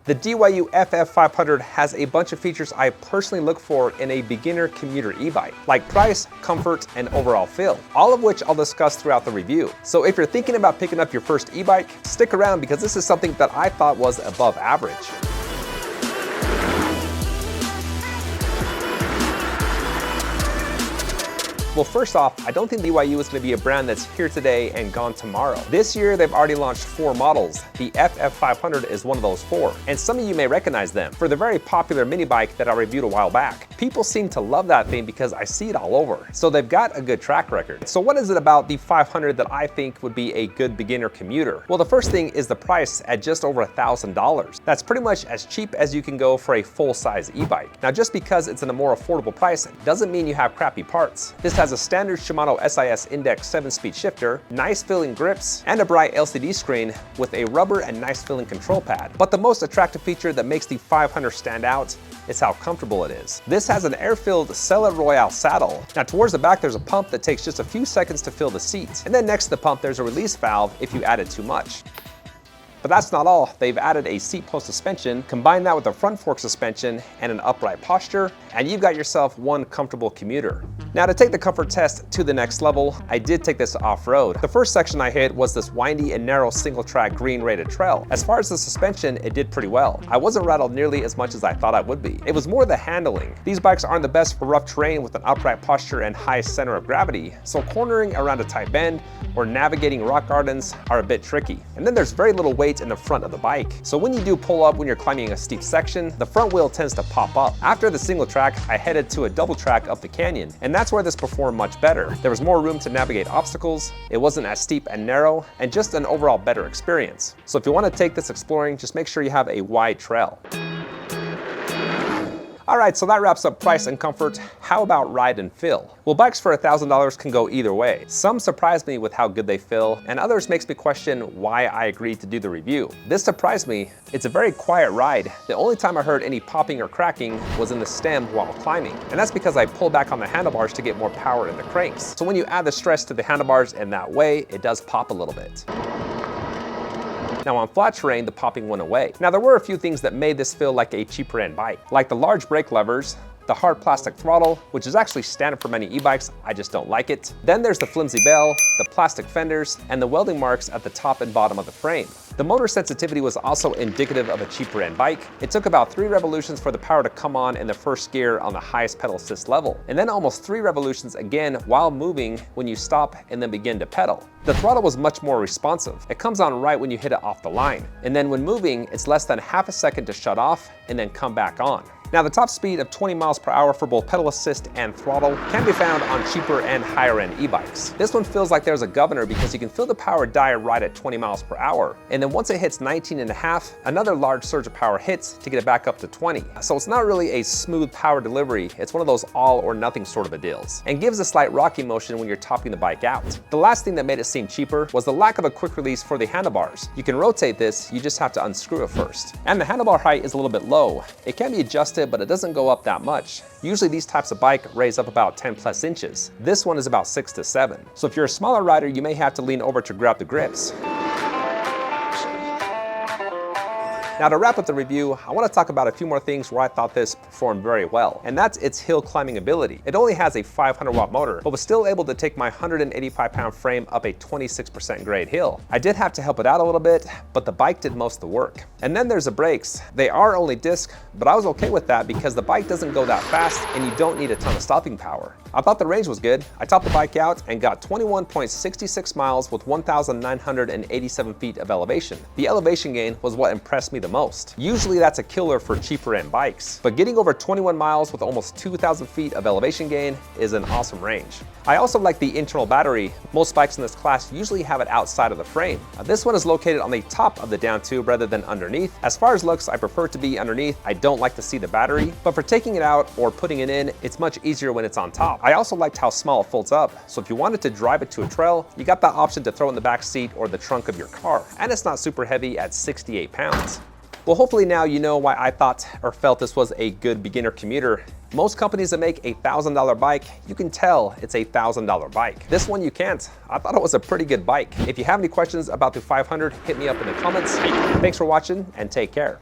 The DYU FF500 has a bunch of features I personally look for in a beginner commuter e-bike, like price, comfort, and overall feel, all of which I'll discuss throughout the review. So if you're thinking about picking up your first e-bike, stick around because this is something that I thought was above average. Well, first off, I don't think DYU is going to be a brand that's here today and gone tomorrow. This year, they've already launched 4 models. The FF500 is one of those 4, and some of you may recognize them for the very popular mini bike that I reviewed a while back. People seem to love that thing because I see it all over, so they've got a good track record. So what is it about the 500 that I think would be a good beginner commuter? Well, the first thing is the price at just over $1,000. That's pretty much as cheap as you can go for a full-size e-bike. Now, just because it's in a more affordable price doesn't mean you have crappy parts. This has a standard Shimano SIS Index 7-speed shifter, nice feeling grips, and a bright LCD screen with a rubber and nice feeling control pad. But the most attractive feature that makes the 500 stand out is how comfortable it is. This has an air-filled Selle Royale saddle. Now towards the back there's a pump that takes just a few seconds to fill the seat, and then next to the pump there's a release valve if you added too much. But that's not all. They've added a seat post suspension, combine that with a front fork suspension and an upright posture, and you've got yourself one comfortable commuter. Now to take the comfort test to the next level, I did take this off-road. The first section I hit was this windy and narrow single track green rated trail. As far as the suspension, it did pretty well. I wasn't rattled nearly as much as I thought I would be. It was more the handling. These bikes aren't the best for rough terrain with an upright posture and high center of gravity, so cornering around a tight bend or navigating rock gardens are a bit tricky. And then there's very little weight in the front of the bike. So when you do pull up when you're climbing a steep section, the front wheel tends to pop up. After the single track, I headed to a double track up the canyon, and that's where this performed much better. There was more room to navigate obstacles, it wasn't as steep and narrow, and just an overall better experience. So if you want to take this exploring, just make sure you have a wide trail. Alright, so that wraps up price and comfort. How about ride and feel? Well, bikes for $1,000 can go either way. Some surprise me with how good they feel, and others makes me question why I agreed to do the review. This surprised me. It's a very quiet ride. The only time I heard any popping or cracking was in the stem while climbing, and that's because I pulled back on the handlebars to get more power in the cranks. So when you add the stress to the handlebars in that way, it does pop a little bit. Now on flat terrain, the popping went away. Now there were a few things that made this feel like a cheaper end bike, like the large brake levers, the hard plastic throttle, which is actually standard for many e-bikes, I just don't like it. Then there's the flimsy bell, the plastic fenders, and the welding marks at the top and bottom of the frame. The motor sensitivity was also indicative of a cheaper end bike. It took about 3 revolutions for the power to come on in the first gear on the highest pedal assist level, and then almost 3 revolutions again while moving when you stop and then begin to pedal. The throttle was much more responsive. It comes on right when you hit it off the line, and then when moving, it's less than half a second to shut off and then come back on. Now the top speed of 20 miles per hour for both pedal assist and throttle can be found on cheaper and higher end e-bikes. This one feels like there's a governor because you can feel the power die right at 20 miles per hour. And then once it hits 19.5, another large surge of power hits to get it back up to 20. So it's not really a smooth power delivery, it's one of those all or nothing sort of a deals. And gives a slight rocking motion when you're topping the bike out. The last thing that made it seem cheaper was the lack of a quick release for the handlebars. You can rotate this, you just have to unscrew it first. And the handlebar height is a little bit low. It can be adjusted, but it doesn't go up that much. Usually these types of bike raise up about 10 plus inches. This one is about 6 to 7. So if you're a smaller rider, you may have to lean over to grab the grips. Now to wrap up the review, I want to talk about a few more things where I thought this performed very well, and that's its hill climbing ability. It only has a 500 watt motor, but was still able to take my 185 pound frame up a 26% grade hill. I did have to help it out a little bit, but the bike did most of the work. And then there's the brakes. They are only disc, but I was okay with that because the bike doesn't go that fast and you don't need a ton of stopping power. I thought the range was good. I topped the bike out and got 21.66 miles with 1,987 feet of elevation. The elevation gain was what impressed me the most. Usually that's a killer for cheaper end bikes, but getting over 21 miles with almost 2,000 feet of elevation gain is an awesome range. I also like the internal battery. Most bikes in this class usually have it outside of the frame. This one is located on the top of the down tube rather than underneath. As far as looks, I prefer it to be underneath. I don't like to see the battery, but for taking it out or putting it in, it's much easier when it's on top. I also liked how small it folds up, so if you wanted to drive it to a trail, you got that option to throw in the back seat or the trunk of your car, and it's not super heavy at 68 pounds. Well, hopefully now you know why I thought or felt this was a good beginner commuter. Most companies that make a $1,000 bike, you can tell it's a $1,000 bike. This one you can't. I thought it was a pretty good bike. If you have any questions about the 500, hit me up in the comments. Thanks for watching and take care.